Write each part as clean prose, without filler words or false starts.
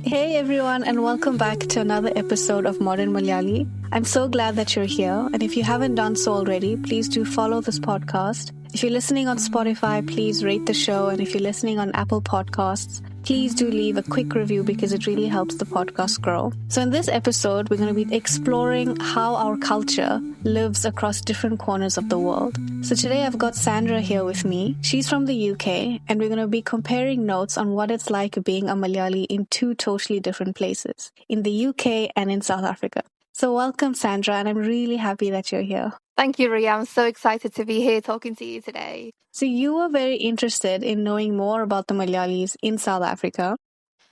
Hey everyone, and welcome back to another episode of Modern Malayali. I'm so glad that you're here, and if you haven't done so already, please do follow this podcast. If you're listening on Spotify, please rate the show, and if you're listening on Apple Podcasts, please do leave a quick review because it really helps the podcast grow. So in this episode, we're going to be exploring how our culture lives across different corners of the world. So today I've got Sandra here with me. She's from the UK, and we're going to be comparing notes on what it's like being a Malayali in two totally different places, in the UK and in South Africa. So welcome, Sandra, and I'm really happy that you're here. Thank you, Ria. I'm so excited to be here talking to you today. So you were very interested in knowing more about the Malayalis in South Africa.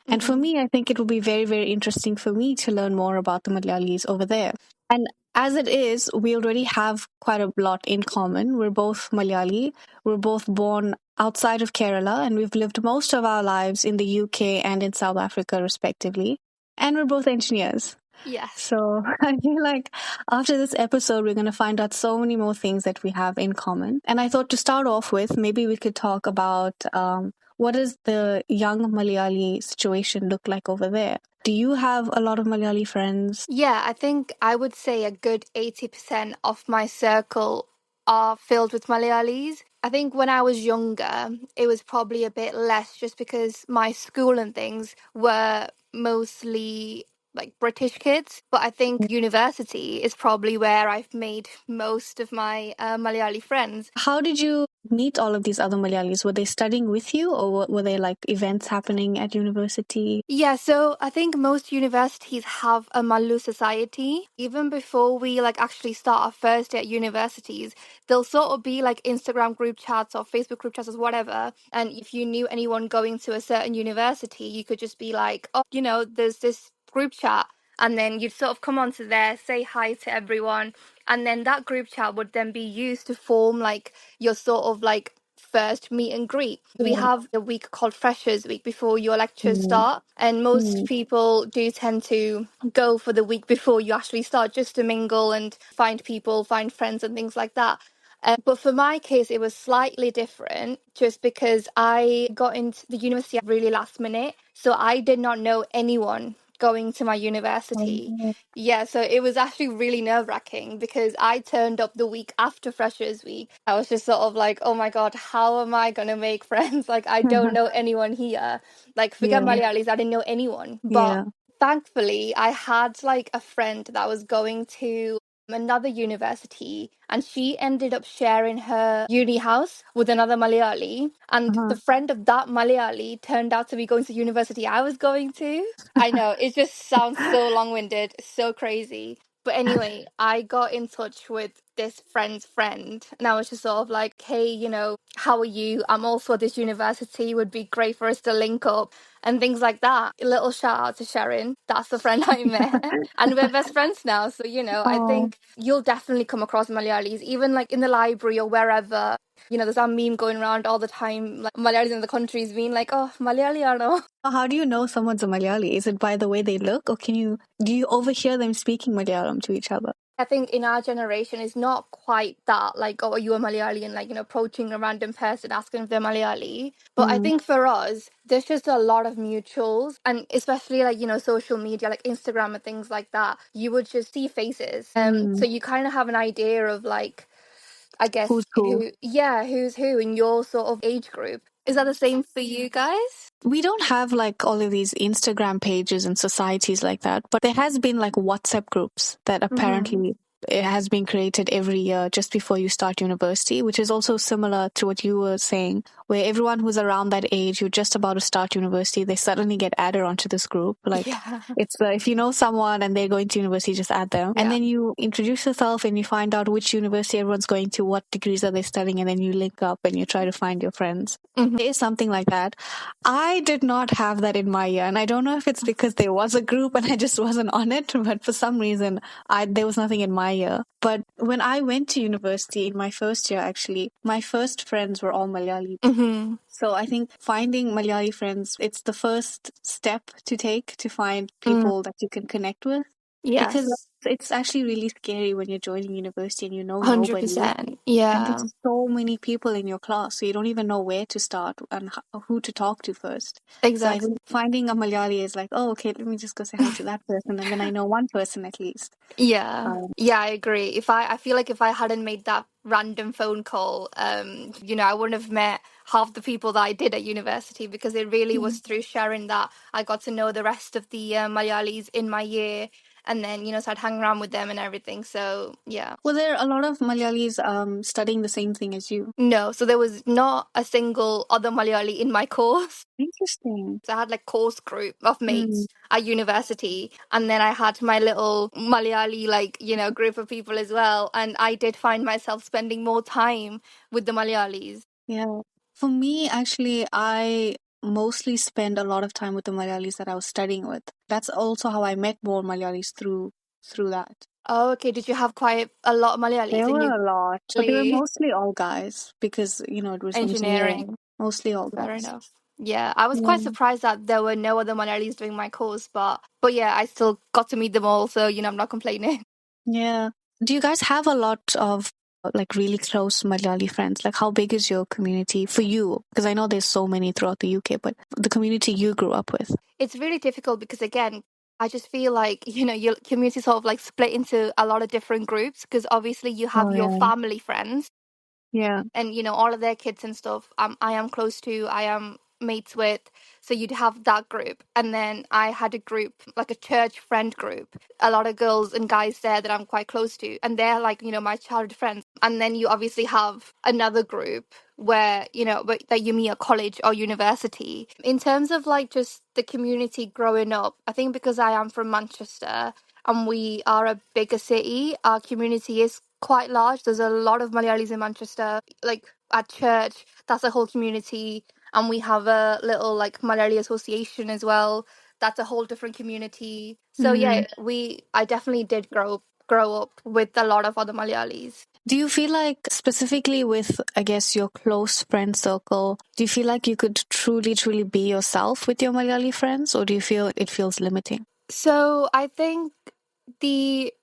And for me, I think it will be very, very interesting for me to learn more about the Malayalis over there. And as it is, we already have quite a lot in common. We're both Malayali. We're both born outside of Kerala, and we've lived most of our lives in the UK and in South Africa, respectively. And we're both engineers. Yes. So I feel like after this episode, we're going to find out so many more things that we have in common. And I thought to start off with, maybe we could talk about what does the young Malayali situation look like over there? Do you have a lot of Malayali friends? Yeah, I think I would say a good 80% of my circle are filled with Malayalis. I think when I was younger, it was probably a bit less just because my school and things were mostly like British kids. But I think university is probably where I've made most of my Malayali friends. How did you meet all of these other Malayalis? Were they studying with you, or were there like events happening at university? Yeah, so I think most universities have a Malu society. Even before we like actually start our first day at universities, there'll sort of be like Instagram group chats or Facebook group chats or whatever. And if you knew anyone going to a certain university, you could just be like, oh, there's this group chat. And then you'd sort of come onto there, say hi to everyone. And then that group chat would then be used to form like your sort of like first meet and greet. We have a week called Freshers Week before your lectures start, and most people do tend to go for the week before you actually start just to mingle and find people, find friends and things like that. But for my case, it was slightly different just because I got into the university really last minute. So I did not know anyone going to my university. Yeah, so it was actually really nerve-wracking because I turned up the week after Freshers Week. I was just sort of like, oh my God, how am I going to make friends? Like, I don't know anyone here. Like, forget Malayalis, I didn't know anyone. But thankfully, I had like a friend that was going to another university, and she ended up sharing her uni house with another Malayali, and the friend of that Malayali turned out to be going to university I was going to. I know, it just sounds so long-winded, so crazy. But anyway, I got in touch with this friend's friend, and I was just sort of like, hey, how are you? I'm also at this university, would be great for us to link up and things like that. A little shout out to Sharon. That's the friend I met. And we're best friends now. So, I think you'll definitely come across Malayalis, even like in the library or wherever. There's that meme going around all the time, like Malayalis in the countries being like, oh, Malayali or no. How do you know someone's a Malayali? Is it by the way they look, or do you overhear them speaking Malayalam to each other? I think in our generation, it's not quite that, like, oh, are you a Malayali? And, like, approaching a random person, asking if they're Malayali. But I think for us, there's just a lot of mutuals. And especially, like, social media, like Instagram and things like that, you would just see faces. So you kind of have an idea of, like, I guess, Who's who? who's who in your sort of age group. Is that the same for you guys? We don't have like all of these Instagram pages and societies like that, but there has been like WhatsApp groups that apparently it has been created every year just before you start university, which is also similar to what you were saying, where everyone who's around that age, who's just about to start university, they suddenly get added onto this group. Like it's if you know someone and they're going to university, just add them. And then you introduce yourself and you find out which university everyone's going to, what degrees are they studying, and then you link up and you try to find your friends. There is something like that. I did not have that in my year, and I don't know if it's because there was a group and I just wasn't on it, but for some reason there was nothing in my year. But when I went to university in my first year, actually, my first friends were all Malayali. So I think finding Malayali friends, it's the first step to take to find people that you can connect with. Yes. Because it's actually really scary when you're joining university and you know nobody. 100%. And Yeah, there's so many people in your class, so you don't even know where to start and who to talk to first. So I exactly. think finding a Malayali is like, oh, okay, let me just go say hi to that person, and then I know one person at least. Yeah. Um, Yeah, I agree. I feel like if I hadn't made that random phone call, I wouldn't have met half the people that I did at university, because it really was through sharing that I got to know the rest of the Malayalis in my year, and then, so I'd hang around with them and everything. So, yeah. well, there are a lot of Malayalis studying the same thing as you. No, so there was not a single other Malayali in my course. Interesting. So I had like course group of Mm, mates at university, and then I had my little Malayali group of people as well, and I did find myself spending more time with the Malayalis. yeah. For me, actually, I mostly spend a lot of time with the Malayalis that I was studying with. That's also how I met more Malayalis through that. Oh, okay. Did you have quite a lot of Malayalis There in were your a lot, but they were actually mostly all guys because, it was engineering. engineering? Mostly all Fair guys. enough. Yeah, I was Yeah. quite surprised that there were no other Malayalis doing my course, but yeah, I still got to meet them all, so I'm not complaining. Yeah. Do you guys have a lot of like really close Malayali friends? Like how big is your community for you? Because I know there's so many throughout the UK, but the community you grew up with. It's really difficult because, again, I just feel like, your community sort of like split into a lot of different groups, because obviously you have Oh your yeah. family friends Yeah. and, all of their kids and stuff. I am close to, I am mates with. So you'd have that group. And then I had a group, like a church friend group, a lot of girls and guys there that I'm quite close to. And they're like, my childhood friends. And then you obviously have another group where, that you meet at college or university. In terms of like just the community growing up, I think because I am from Manchester and we are a bigger city, our community is quite large. There's a lot of Malayalis in Manchester. Like at church, that's a whole community. And we have a little like Malayali association as well. That's a whole different community. So Mm. yeah, I definitely did grow up with a lot of other Malayalis. Do you feel like specifically with, I guess, your close friend circle, do you feel like you could truly, truly be yourself with your Malayali friends, or do you feel it feels limiting? So I think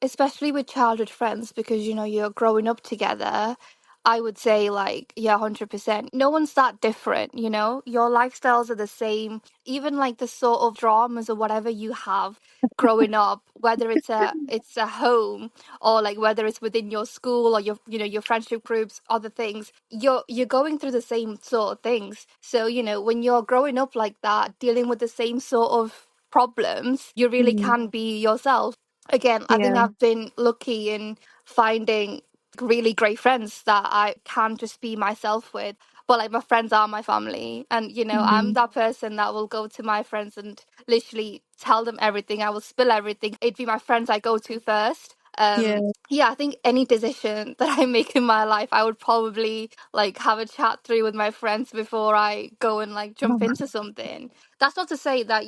especially with childhood friends, because you're growing up together, I would say like, yeah, 100%. No one's that different, your lifestyles are the same. Even like the sort of dramas or whatever you have growing up, whether it's a home, or like whether it's within your school or your friendship groups, other things, you're going through the same sort of things. So when you're growing up like that, dealing with the same sort of problems, you really Mm. can be yourself. Again, I think Yeah. I've been lucky in finding really great friends that I can just be myself with. But like my friends are my family, and I'm Mm. that person that will go to my friends and literally tell them everything. I will spill everything. It'd be my friends I go to first. Yeah. Yeah, I think any decision that I make in my life, I would probably like have a chat through with my friends before I go and like jump into something. That's not to say that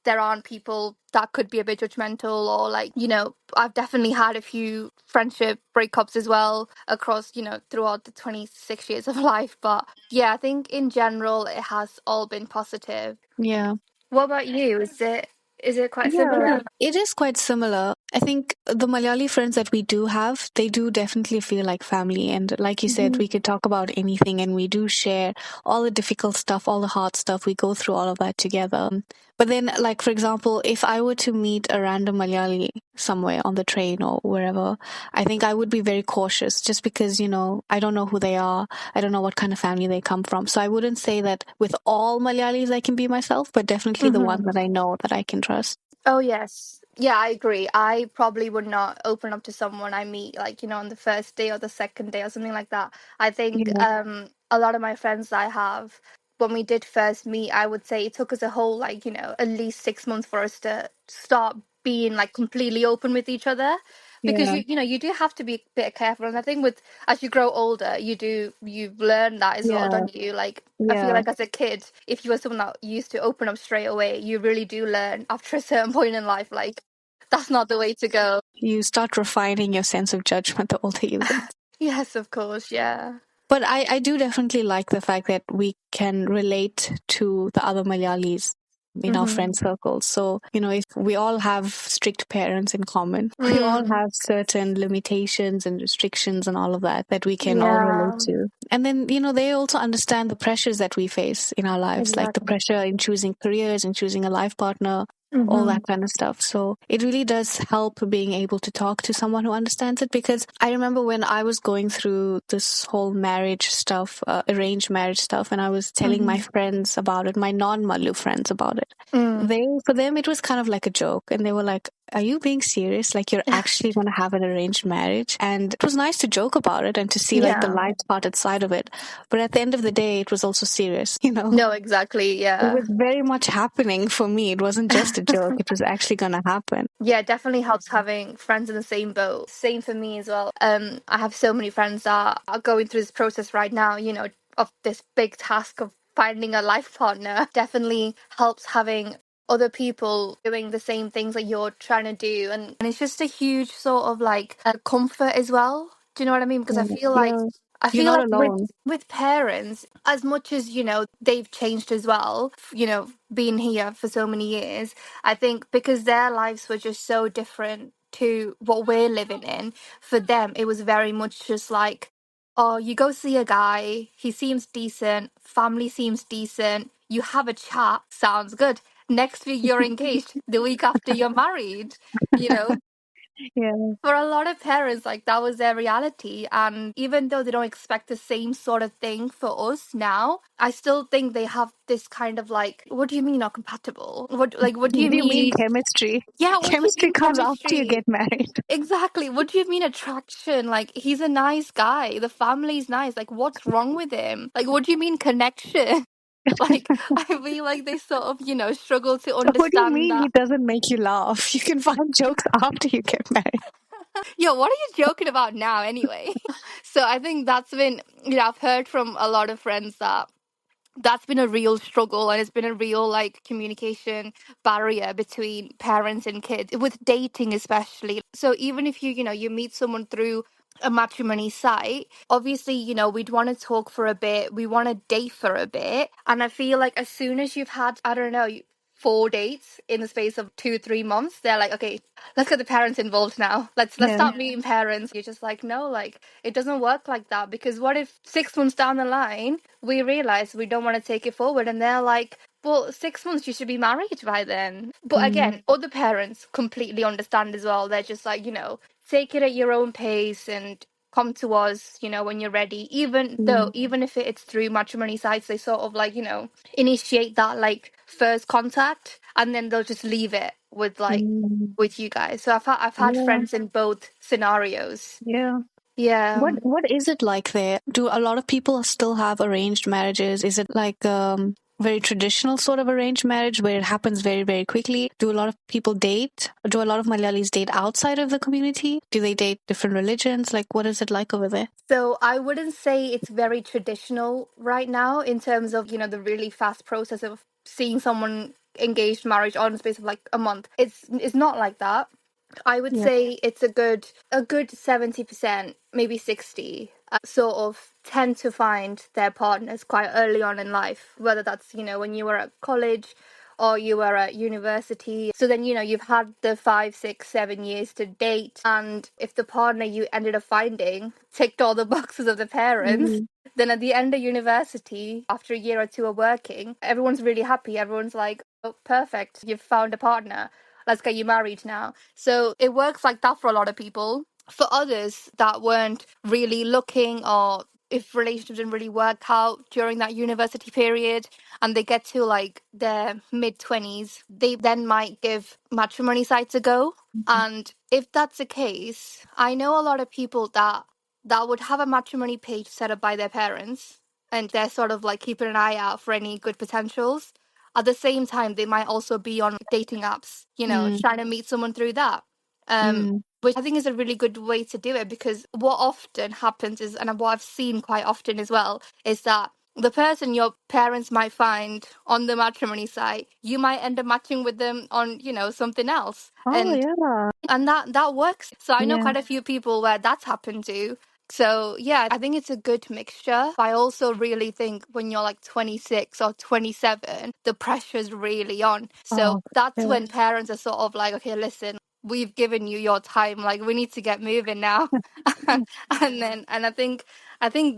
there aren't people that could be a bit judgmental, or like I've definitely had a few friendship breakups as well across throughout the 26 years of life. But yeah, I think in general it has all been positive. Yeah. What about you? Is it quite Yeah, similar? it is quite similar. I think the Malayali friends that we do have, they do definitely feel like family. And like you said, Mhm. we could talk about anything and we do share all the difficult stuff, all the hard stuff. We go through all of that together. But then, like, for example, if I were to meet a random Malayali somewhere on the train or wherever, I think I would be very cautious just because, I don't know who they are. I don't know what kind of family they come from. So I wouldn't say that with all Malayalis I can be myself, but definitely the ones that I know that I can trust. Oh, yes. Yeah, I agree. I probably would not open up to someone I meet, like, on the first day or the second day or something like that. I think Yeah. a lot of my friends I have, when we did first meet, I would say it took us a whole, like, at least 6 months for us to start being, like, completely open with each other. Because Yeah. you do have to be a bit careful. And I think with as you grow older, you learn that as well, Yeah. don't you? Like, I feel Yeah. like as a kid, if you were someone that used to open up straight away, you really do learn after a certain point in life, like, that's not the way to go. You start refining your sense of judgment the older you get. Yes, of course, yeah. But I do definitely like the fact that we can relate to the other Malayalis in our friend circles. So, if we all have strict parents in common, we all Mm. have certain limitations and restrictions and all of that we can all relate Yeah, to. And then, they also understand the pressures that we face in our lives, like the exactly. pressure in choosing careers and choosing a life partner, all Mm-hmm. that kind of stuff. So it really does help being able to talk to someone who understands it, because I remember when I was going through this whole marriage stuff, arranged marriage stuff, and I was telling my friends about it, my non-Malu friends about it. Mm. For them, it was kind of like a joke, and they were like, "Are you being serious? Like, you're actually going to have an arranged marriage?" And it was nice to joke about it and to see like the Yeah. light-hearted side of it. But at the end of the day, it was also serious, No, exactly. It Yeah. was very much happening for me. It wasn't just a joke. It was actually going to happen. Yeah, it definitely helps having friends in the same boat. Same for me as well. I have so many friends that are going through this process right now, of this big task of finding a life partner. Definitely helps having other people doing the same things that you're trying to do. And it's just a huge sort of like a comfort as well. Do you know what I mean? Because I Yeah, feel like yeah. I You're feel not like with alone. with parents, as much as, they've changed as well, being here for so many years, I think because their lives were just so different to what we're living in, for them, it was very much just like, oh, you go see a guy, he seems decent, family seems decent, you have a chat, sounds good. Next week you're engaged, the week after you're married, you know? Yeah. For a lot of parents, like that was their reality. And even though they don't expect the same sort of thing for us now, I still think they have this kind of like, what do you mean not compatible? What do you Do you mean mean? chemistry? Yeah, what do you Chemistry mean comes after you chemistry? get married. Exactly. What do you mean attraction? Like, he's a nice guy. The family's nice. Like, what's wrong with him? Like, what do you mean connection? Like, I feel like they sort of, struggle to So what do you understand mean he that. doesn't make you laugh? You can find jokes after you get married. Yo, what are you joking about now anyway? So I think that's been, I've heard from a lot of friends that that's been a real struggle, and it's been a real like communication barrier between parents and kids with dating especially. So even if you meet someone through a matrimony site, obviously we'd want to talk for a bit, we want to date for a bit, and I feel like as soon as you've had, I don't know, 4 dates in the space of 2-3 months, they're like, okay, let's get the parents involved now, let's Yeah. start meeting parents. You're just like, no, like it doesn't work like that, because what if 6 months down the line we realize we don't want to take it forward, and they're like, well, 6 months, you should be married by then. But Mm, again, other parents completely understand as well. They're just like, take it at your own pace and come to us, when you're ready. Even though, mm, even if it's through matrimony sites, they sort of like, initiate that like first contact, and then they'll just leave it with like mm. with you guys. So I've had Yeah. friends in both scenarios. Yeah. Yeah. What is it like there? Do a lot of people still have arranged marriages? Is it like very traditional sort of arranged marriage where it happens very, very quickly? Do a lot of people date? Do a lot of Malayalis date outside of the community? Do they date different religions? Like, what is it like over there? So I wouldn't say it's very traditional right now in terms of, the really fast process of seeing someone engaged marriage on the space of like a month. It's not like that. I would Yeah. say it's a good 70%, maybe 60, sort of tend to find their partners quite early on in life, whether that's, when you were at college or you were at university. So then, you've had the 5, 6, 7 years to date. And if the partner you ended up finding ticked all the boxes of the parents, Mm, then at the end of university, after a year or two of working, everyone's really happy. Everyone's like, oh, perfect, you've found a partner. Let's get you married now. So it works like that for a lot of people. For others that weren't really looking, or if relationships didn't really work out during that university period, and they get to like their mid 20s, they then might give matrimony sites a go. And if that's the case, I know a lot of people that would have a matrimony page set up by their parents, and they're sort of like keeping an eye out for any good potentials. At the same time, they might also be on dating apps, mm, trying to meet someone through that. mm. Which I think is a really good way to do it, because what often happens is, and what I've seen quite often as well, is that the person your parents might find on the matrimony site, you might end up matching with them on, something else. Oh, And yeah. and that works. So I know Yeah. quite a few people where that's happened to. So, yeah, I think it's a good mixture. But I also really think when you're like 26 or 27, the pressure's really on. So Oh, that's yeah. when parents are sort of like, okay, listen, we've given you your time. Like, we need to get moving now. And I think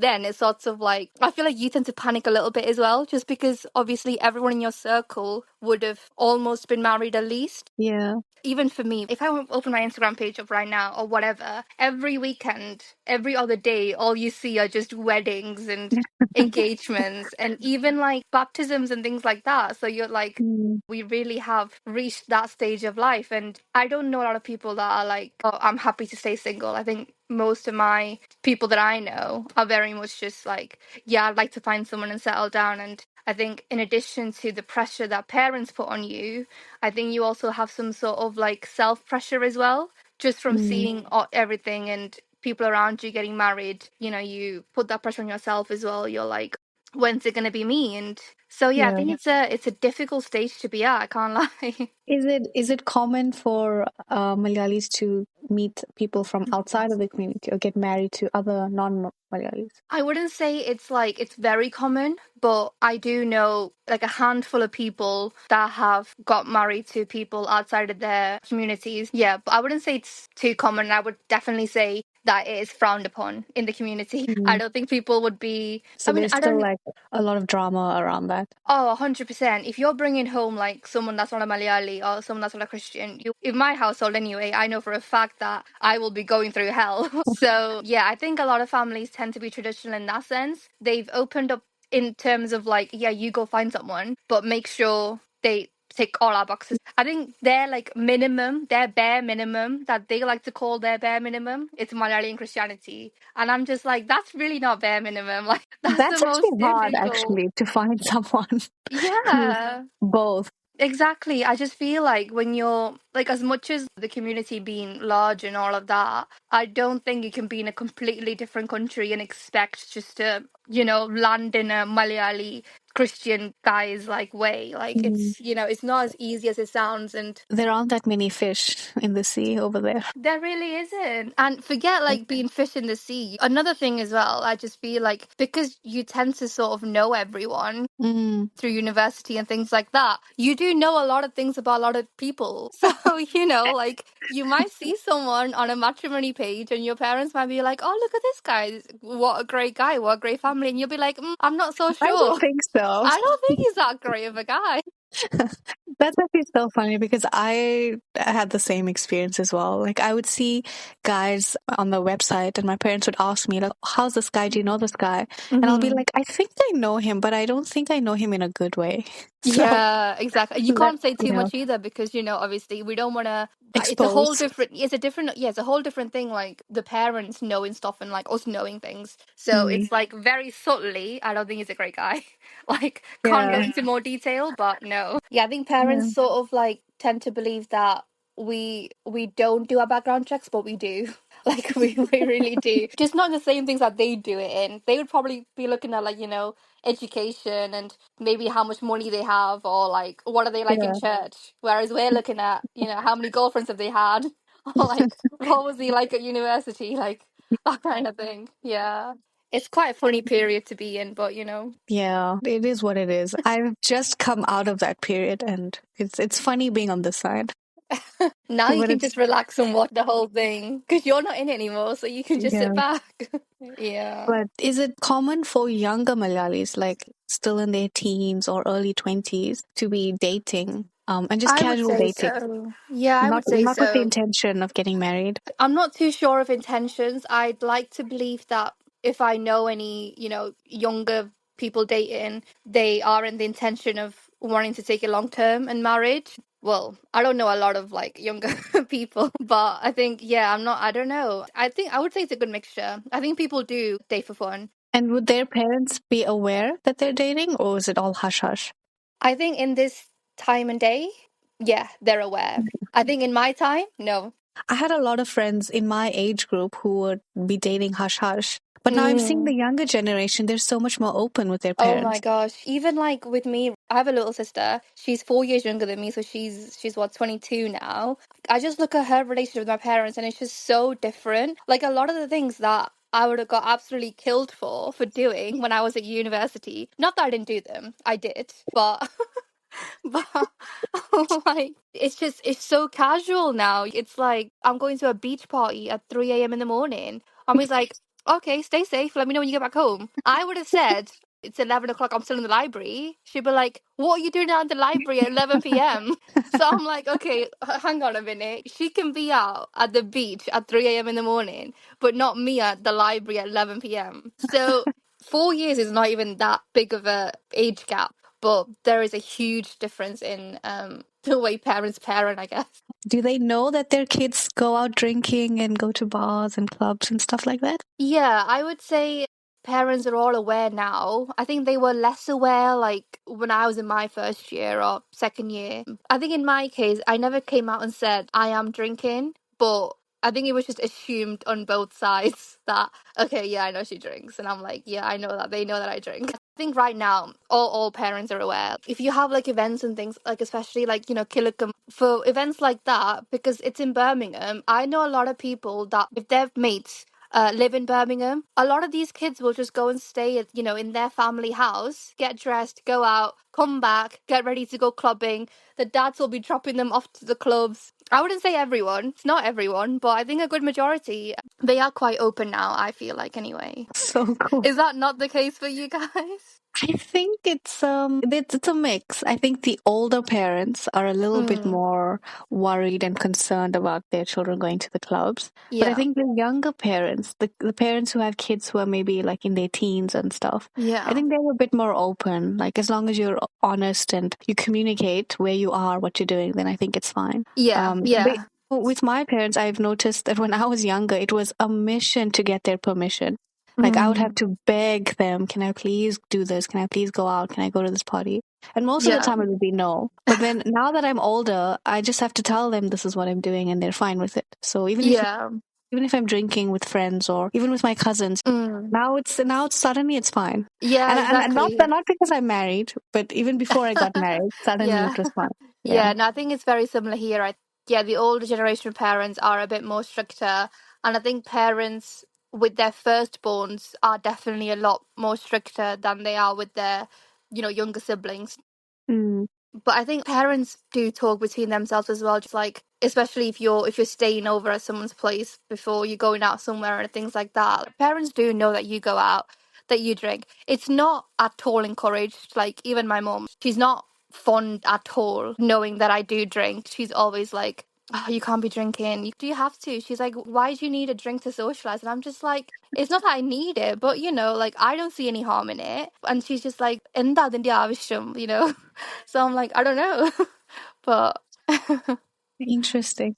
then it's sort of like, I feel like you tend to panic a little bit as well, just because obviously everyone in your circle would have almost been married at least. Yeah. Even for me, if I open my Instagram page up right now or whatever, every weekend, every other day, all you see are just weddings and engagements and even like baptisms and things like that. So you're like, Mm, we really have reached that stage of life. And I don't know a lot of people that are like, oh, I'm happy to stay single. I think most of my people that I know are very much just like, yeah, I'd like to find someone and settle down. And I think in addition to the pressure that parents put on you, I think you also have some sort of like self pressure as well, just from mm, seeing everything and people around you getting married. You put that pressure on yourself as well. You're like, when's it gonna be me? And so yeah, I yeah. think it's a difficult stage to be at. I can't lie. Is it common for Malayalis to meet people from outside of the community or get married to other non-Malayalis? I wouldn't say it's like it's very common, but I do know like a handful of people that have got married to people outside of their communities. Yeah, but I wouldn't say it's too common. I would definitely say that it is frowned upon in the community. I Mm. don't think people would be. I So mean, there's I still don't. like a lot of drama around that. Oh, 100%. If you're bringing home like someone that's not a Malayali or someone that's not a Christian, in my household anyway, I know for a fact that I will be going through hell. So, yeah, I think a lot of families tend to be traditional in that sense. They've opened up in terms of like, yeah, you go find someone, but make sure they tick all our boxes. I think their like minimum, their bare minimum that they like to call their bare minimum, it's Malayali and Christianity. And I'm just like, that's really not bare minimum. Like, that's the That's most actually hard, difficult. actually, to find someone who's Yeah, both. exactly. I just feel like when you're like, as much as the community being large and all of that, I don't think you can be in a completely different country and expect just to, land in a Malayali Christian guy's like way. Like Mm. it's not as easy as it sounds. And There aren't that many fish in the sea over there. there really isn't. And forget like being fish in the sea. Another thing as well, I just feel like because you tend to sort of know everyone Mm. through university and things like that, you do know a lot of things about a lot of people. So, like you might see someone on a matrimony page and your parents might be like, oh, look at this guy. What a great guy. What a great family. And you'll be like, I'm not so I don't sure. think so. I don't think he's that great of a guy. That's actually so funny because I had the same experience as well. Like I would see guys on the website and my parents would ask me like, how's this guy? Do you know this guy? And I'll be Hmm. like, I think I know him, but I don't think I know him in a good way. So Yeah, exactly. You let, can't say too much either because, obviously we don't want to. It's a whole expose. different. It's a whole different thing. Like the parents knowing stuff and like us knowing things. So Mm, it's like very subtly. I don't think he's a great guy. Like can't go yeah. into more detail, but no. Yeah, I think Yeah. parents sort of like tend to believe that we don't do our background checks, but we do. Like we really do. Just not the same things that they do it in. They would probably be looking at like, education and maybe how much money they have or like what are they like in Yeah. church, whereas we're looking at how many girlfriends have they had or like what was he like at university, like that kind of thing. Yeah, it's quite a funny period to be in, but Yeah, it is what it is. I've just come out of that period and it's funny being on this side. now you But can it's just relax and watch the whole thing because you're not in it anymore, so you can just sit yeah. back. Yeah, But is it common for younger Malayalis, like still in their teens or early 20s, to be dating, and just I would casual say dating, so. Yeah, I not would say not with the so. intention of getting married? I'm not too sure of intentions. I'd like to believe that if I know any, younger people dating, they are in the intention of wanting to take it long term and marriage. Well, I don't know a lot of like younger people, but I think, yeah, I don't know. I think I would say it's a good mixture. I think people do date for fun. And would their parents be aware that they're dating, or is it all hush hush? I think in this time and day, yeah, they're aware. I think in my time, no. I had a lot of friends in my age group who would be dating hush hush. But now I'm seeing Mm. the younger generation, they're so much more open with their Oh my parents. gosh. Even like with me, I have a little sister. She's 4 years younger than me, so she's what, 22 now. I just look at her relationship with my parents and it's just so different. Like a lot of the things that I would have got absolutely killed for doing when I was at university. Not that I didn't do them, I did, but but like it's so casual now. It's like I'm going to a beach party at 3 a.m. in the morning. And he's like, okay, stay safe. Let me know when you get back home. I would have said it's 11 o'clock. I'm still in the library. She'd be like, what are you doing out in the library at 11 p.m.? So I'm like, okay, hang on a minute. She can be out at the beach at 3 a.m. in the morning, but not me at the library at 11 p.m. So 4 years is not even that big of a age gap, but there is a huge difference in the way parents parent, I guess. Do they know that their kids go out drinking and go to bars and clubs and stuff like that? Yeah, I would say parents are all aware now. I think they were less aware like when I was in my first year or second year. I think in my case, I never came out and said I am drinking, but I think it was just assumed on both sides that, okay, yeah, I know she drinks. And I'm like, yeah, I know that. They know that I drink. I think right now, all parents are aware. If you have like events and things, like especially like, Killicum, for events like that, because it's in Birmingham, I know a lot of people that if their mates live in Birmingham, a lot of these kids will just go and stay at, in their family house, get dressed, go out, come back, get ready to go clubbing. The dads will be dropping them off to the clubs. I wouldn't say everyone, it's not everyone, but I think a good majority, they are quite open now, I feel like, anyway. So cool. Is that not the case for you guys? I think it's a mix. I think the older parents are a little bit Mm, more worried and concerned about their children going to the clubs. But I yeah, think the younger parents, the parents who have kids who are maybe like in their teens and stuff, I yeah, think they're a bit more open. Like as long as you're honest and you communicate where you are, what you're doing, then I think it's fine. yeah, They yeah. with my parents, I've noticed that when I was younger, it was a mission to get their permission. Like I would have Mm, to beg them, can I please do this? Can I please go out? Can I go to this party? And most of the yeah, time it would be no. But then now that I'm older, I just have to tell them this is what I'm doing and they're fine with it. So yeah, even if I'm drinking with friends or even with my cousins, mm, now it's suddenly it's fine. yeah, And exactly. not because I'm married, but even before I got married, suddenly Yeah. it was fine. Yeah. Yeah, and I think it's very similar here. Yeah, the older generation of parents are a bit more stricter, and I think parents with their firstborns are definitely a lot more stricter than they are with their, younger siblings. Mm. But I think parents do talk between themselves as well, just like especially if you're staying over at someone's place before you're going out somewhere and things like that. Parents do know that you go out, that you drink. It's not at all encouraged. Like even my mom, she's not fond at all knowing that I do drink. She's always like, oh, you can't be drinking. Do you have to? She's like, why do you need a drink to socialize? And I'm just like, it's not that I need it, but like I don't see any harm in it. And she's just like, എന്താ അതിന്റെ ആവശ്യം. So I'm like, I don't know. But Interesting.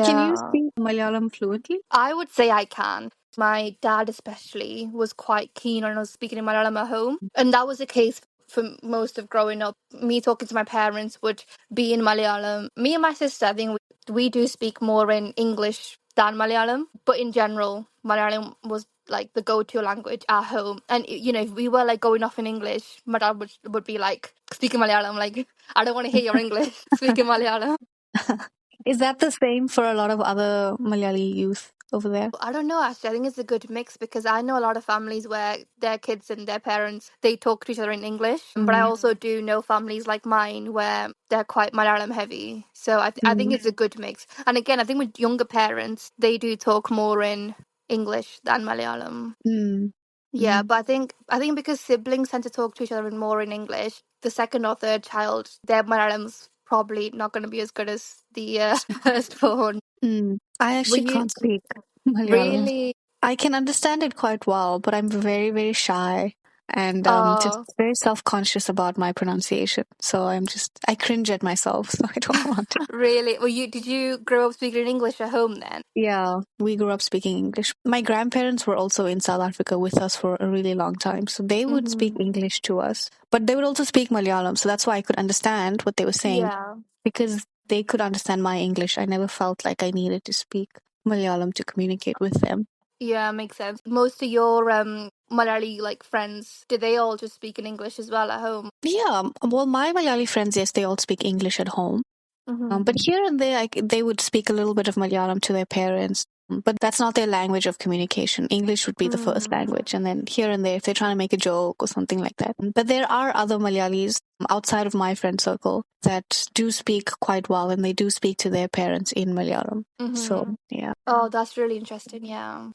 Can you yeah, speak Malayalam fluently? I would say I can. My dad, especially, was quite keen on us speaking in Malayalam at home. And that was the case for most of growing up. Me talking to my parents would be in Malayalam. Me and my sister, I think we do speak more in English than Malayalam. But in general, Malayalam was like the go-to language at home. And, if we were like going off in English, my dad would be like, speaking Malayalam, like, I don't want to hear your English, speaking Malayalam. Is that the same for a lot of other Malayali youth over there? I don't know, actually. I think it's a good mix because I know a lot of families where their kids and their parents, they talk to each other in English. But I Mm. also do know families like mine where they're quite Malayalam heavy. So I think Mm. it's a good mix. And again, I think with younger parents, they do talk more in English than Malayalam. Mm. Yeah, Mm. but I think because siblings tend to talk to each other more in English, the second or third child, their Malayalam's probably not going to be as good as the firstborn. Mm. I Were actually you can't speak Malayalam. really? I can understand it quite well, but I'm very, very shy and just Oh. very self-conscious about my pronunciation. So I cringe at myself, so I don't want to. Really? Did you grow up speaking English at home then? Yeah, we grew up speaking English. My grandparents were also in South Africa with us for a really long time, so they would speak Hmm. English to us, but they would also speak Malayalam, so that's why I could understand what they were saying Yeah. because they could understand my English. I never felt like I needed to speak Malayalam to communicate with them. Yeah, makes sense. Most of your Malayali like friends, do they all just speak in English as well at home? Yeah, well, my Malayali friends, yes, they all speak English at home. But Hmm. here and there, they would speak a little bit of Malayalam to their parents. But that's not their language of communication. English would be the first language. And then here and there, if they're trying to make a joke or something like that. But there are other Malayalis outside of my friend circle that do speak quite well, and they do speak to their parents in Malayalam. So, yeah. Oh, that's really interesting. Yeah.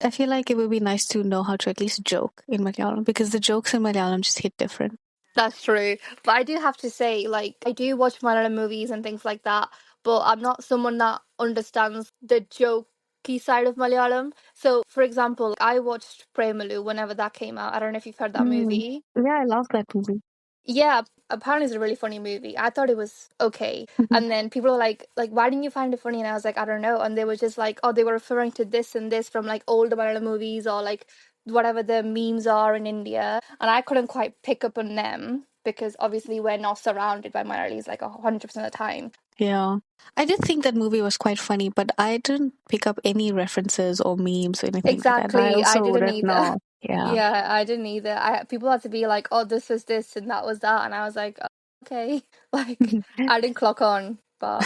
I feel like it would be nice to know how to at least joke in Malayalam, because the jokes in Malayalam just hit different. That's true. But I do have to say, like, I do watch Malayalam movies and things like that, but I'm not someone that understands the jokey side of Malayalam. So, for example, I watched Premalu whenever that came out. I don't know if you've heard that movie. Yeah, I love that movie. Yeah, apparently it's a really funny movie. I thought it was okay. And then people were like, why didn't you find it funny? And I was like, I don't know. And they were just like, oh, they were referring to this and this from like older Malayalam movies or like whatever the memes are in India. And I couldn't quite pick up on them because obviously we're not surrounded by Malayalis like 100% of the time. Yeah. I did think that movie was quite funny, but I didn't pick up any references or memes or anything like that. I Exactly. I also didn't wouldn't either. know. Yeah. Yeah, I didn't either. People had to be like, oh, this is this and that was that. And I was like, "Oh, okay. Like, I didn't clock on, but.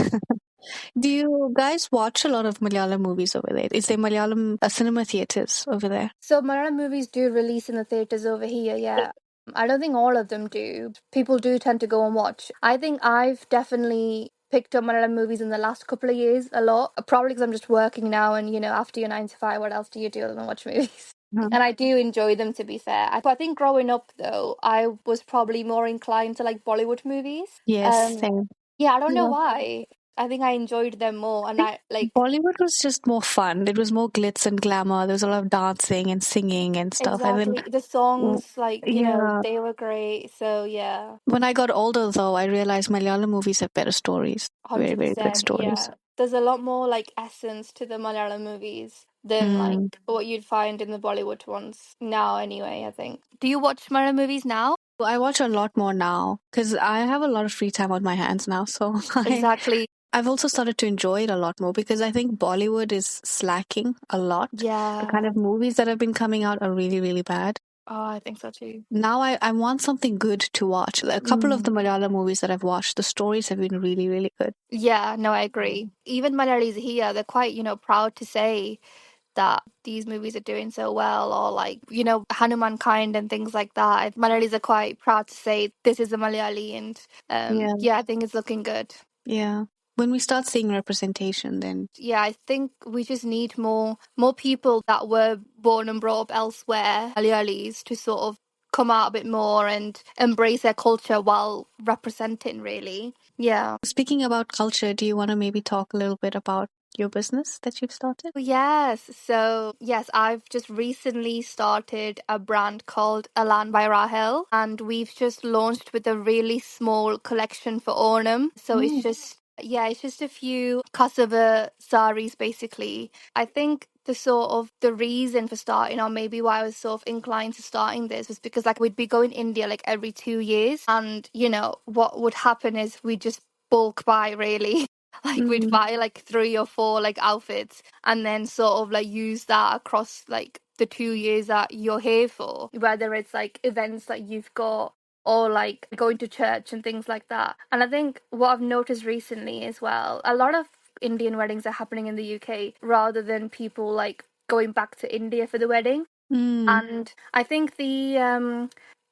Do you guys watch a lot of Malayalam movies over there? Is there Malayalam cinema theaters over there? So Malayalam movies do release in the theaters over here, yeah. I don't think all of them do. People do tend to go and watch. I think I've definitely picked up Malayalam movies in the last couple of years a lot. Probably because I'm just working now and, after your 9 to 5, what else do you do other than watch movies? And I do enjoy them, to be fair. I think growing up, though, I was probably more inclined to like Bollywood movies. Yes, same. Yeah, I don't know Yeah. why. I think I enjoyed them more. And I like. Bollywood was just more fun. It was more glitz and glamour. There was a lot of dancing and singing and stuff. And then, Exactly. The songs, like, yeah. they were great. So, yeah, When I got older, though, I realized Malayalam movies have better stories. Very, very good 100%. stories. Yeah. There's a lot more, like, essence to the Malayalam movies than, like, what you'd find in the Bollywood ones now, anyway, I think. Do you watch Malayalam movies now? I watch a lot more now because I have a lot of free time on my hands now. So Exactly. I've also started to enjoy it a lot more because I think Bollywood is slacking a lot. The kind Yeah. of movies that have been coming out are really, really bad. Oh, I think so too. Now I want something good to watch. A couple of the Malayalam movies that I've watched, the stories have been really, really good. Yeah, no, I agree. Even Malayalis here, they're quite, proud to say that these movies are doing so well, or like, Hanuman Kind and things like that. Malayalis are quite proud to say this is a Malayali, and Yeah. yeah, I think it's looking good. Yeah. When we start seeing representation, then Yeah, I think we just need more people that were born and brought up elsewhere, Malayalis, to sort of come out a bit more and embrace their culture while representing, really. Yeah. speaking about culture, do you want to maybe talk a little bit about your business that you've started? Yes. So, yes, I've just recently started a brand called Alan by Rahel, and we've just launched with a really small collection for Onam. So it's just, yeah, it's just a few Kasava saris basically. I think the reason for starting, or maybe why I was sort of inclined to starting this, was because like we'd be going India like every 2 years, and what would happen is we'd just bulk buy really. Like we'd buy like 3 or 4 like outfits and then sort of like use that across like the 2 years that you're here for, whether it's like events that you've got or like going to church and things like that. And I think what I've noticed recently as well, a lot of Indian weddings are happening in the UK rather than people like going back to India for the wedding. And I think the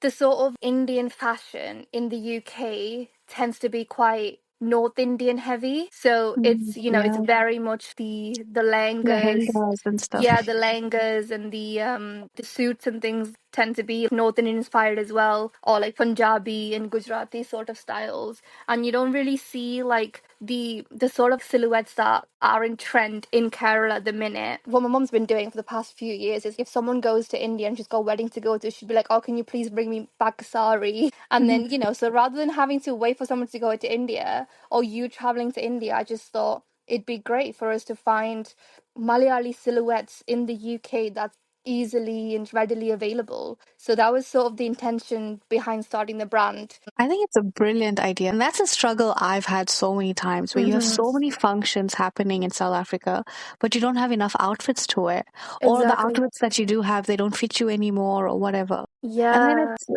sort of Indian fashion in the UK tends to be quite North Indian heavy. So it's it's Yeah. very much the lehengas. Lehengas and stuff. Yeah, the lehengas and the suits and things tend to be North Indian inspired as well, or like Punjabi and Gujarati sort of styles. And you don't really see like the sort of silhouettes that are in trend in Kerala at the minute. What my mom's been doing for the past few years is if someone goes to India and she's got a wedding to go to, she'd be like, oh, can you please bring me back a sari? And then, so rather than having to wait for someone to go to India or you traveling to India, I just thought it'd be great for us to find Malayali silhouettes in the UK that's easily and readily available. So that was sort of the intention behind starting the brand. I think it's a brilliant idea. And that's a struggle I've had so many times where you have so many functions happening in South Africa, but you don't have enough outfits to wear. Or the Exactly. outfits that you do have, they don't fit you anymore or whatever. And then Yeah, it's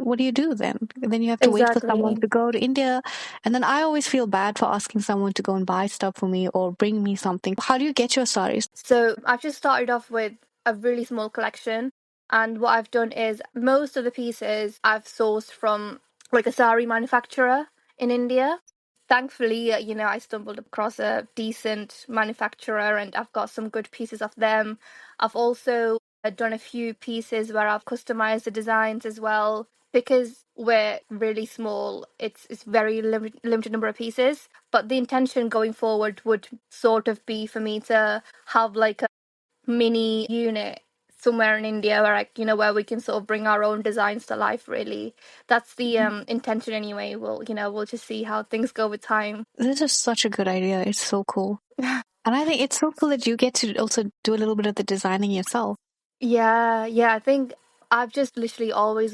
what do you do then? Then you have to wait for someone exactly. to go to India. And then I always feel bad for asking someone to go and buy stuff for me or bring me something. How do you get your saris? So I've just started off with a really small collection. And what I've done is most of the pieces I've sourced from like a sari manufacturer in India. Thankfully, I stumbled across a decent manufacturer and I've got some good pieces of them. I've also done a few pieces where I've customized the designs as well. Because we're really small, it's very limited number of pieces. But the intention going forward would sort of be for me to have like a mini unit somewhere in India where where we can sort of bring our own designs to life. Really, that's the intention anyway. We'll just see how things go with time. This is such a good idea. It's so cool. And I think it's so cool that you get to also do a little bit of the designing yourself. Yeah, yeah, I think I've just literally always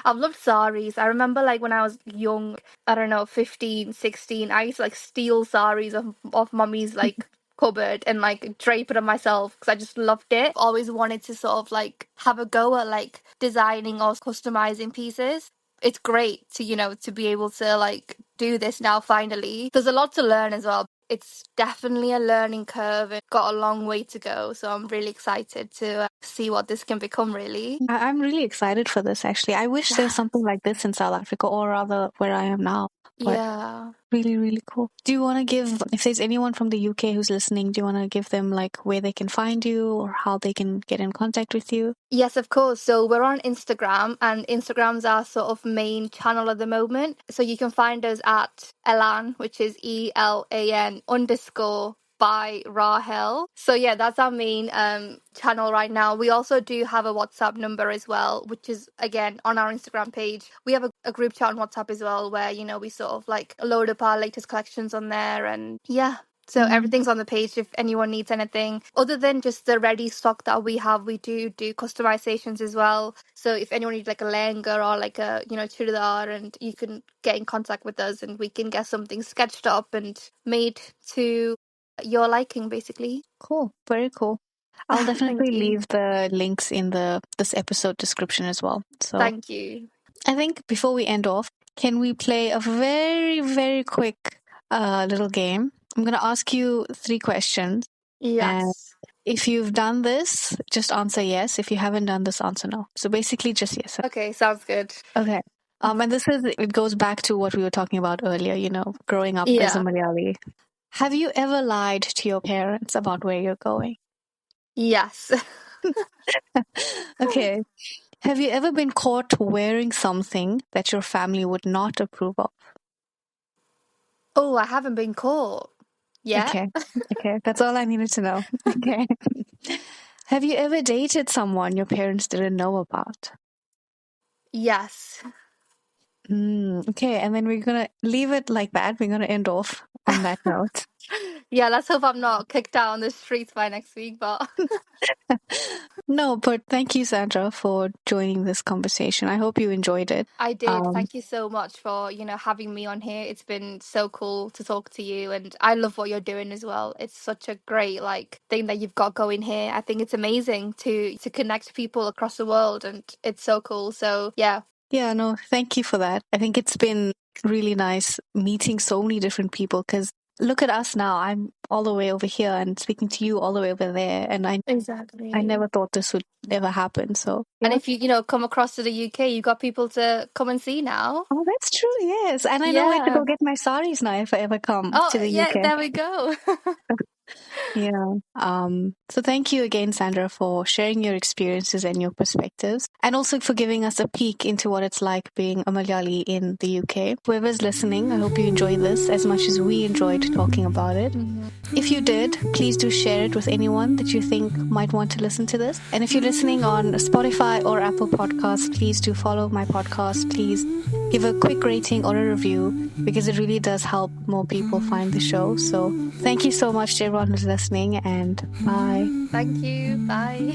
I've loved saris. I remember like when I was young, I don't know, 15, 16, I used to like steal saris of mummy's like cupboard and like drape it on myself because I just loved it. Always wanted to sort of like have a go at like designing or customizing pieces. It's great to, to be able to like do this now finally. There's a lot to learn as well. It's definitely a learning curve and got a long way to go. So I'm really excited to see what this can become, really. I'm really excited for this, actually. I wish there was something like this in South Africa, or rather where I am now. But Yeah. really, really cool. Do you want to give, if there's anyone from the UK who's listening, do you want to give them like where they can find you or how they can get in contact with you? Yes, of course. So we're on Instagram, and Instagram's our sort of main channel at the moment. So you can find us at Elan, which is ELAN underscore by Rahel. So yeah, that's our main channel right now. We also do have a WhatsApp number as well, which is again on our Instagram page. We have a group chat on WhatsApp as well, where we sort of like load up our latest collections on there, and yeah, so Mm. everything's on the page if anyone needs anything. Other than just the ready stock that we have, we do customizations as well. So if anyone needs like a lehenga or like a, churidar, and you can get in contact with us and we can get something sketched up and made to your liking, basically. Cool. Very cool. I'll Thank definitely you. leave the links in this episode description as well. So Thank you. I think before we end off, can we play a very, very quick little game? I'm going to ask you 3 questions. And Yes. if you've done this, just answer yes. If you haven't done this, answer no. So basically, just yes. Okay, sounds good. Okay. And it goes back to what we were talking about earlier, growing up as a Yeah. Malayali. Have you ever lied to your parents about where you're going? Yes. Okay. Have you ever been caught wearing something that your family would not approve of? Oh, I haven't been caught yet. Okay. Okay. That's all I needed to know. Okay. Have you ever dated someone your parents didn't know about? Yes. Okay. And then we're going to leave it like that. We're going to end off on that note. Yeah, let's hope I'm not kicked out on the streets by next week, but No, but thank you, Sandra, for joining this conversation. I hope you enjoyed it. I did. Um, Thank you so much for, having me on here. It's been so cool to talk to you, and I love what you're doing as well. It's such a great like thing that you've got going here. I think it's amazing to connect people across the world, and it's so cool. So, yeah. yeah, no, thank you for that. I think it's been really nice meeting so many different people because look at us now. I'm all the way over here and speaking to you all the way over there. And I Exactly. never thought this would ever happen. So, And yeah. if you come across to the UK, you got people to come and see now. Oh, that's true. Yes. And I know where to go Yeah. get my saris now if I ever come Oh, to the yeah, UK. there we go. Yeah. So thank you again, Sandra, for sharing your experiences and your perspectives, and also for giving us a peek into what it's like being a Malayali in the UK. Whoever's listening, I hope you enjoy this as much as we enjoyed talking about it. If you did, please do share it with anyone that you think might want to listen to this. And if you're listening on Spotify or Apple Podcasts, please do follow my podcast. Please give a quick rating or a review because it really does help more people find the show. So thank you so much to everyone who's listening, and bye. Thank you. Bye.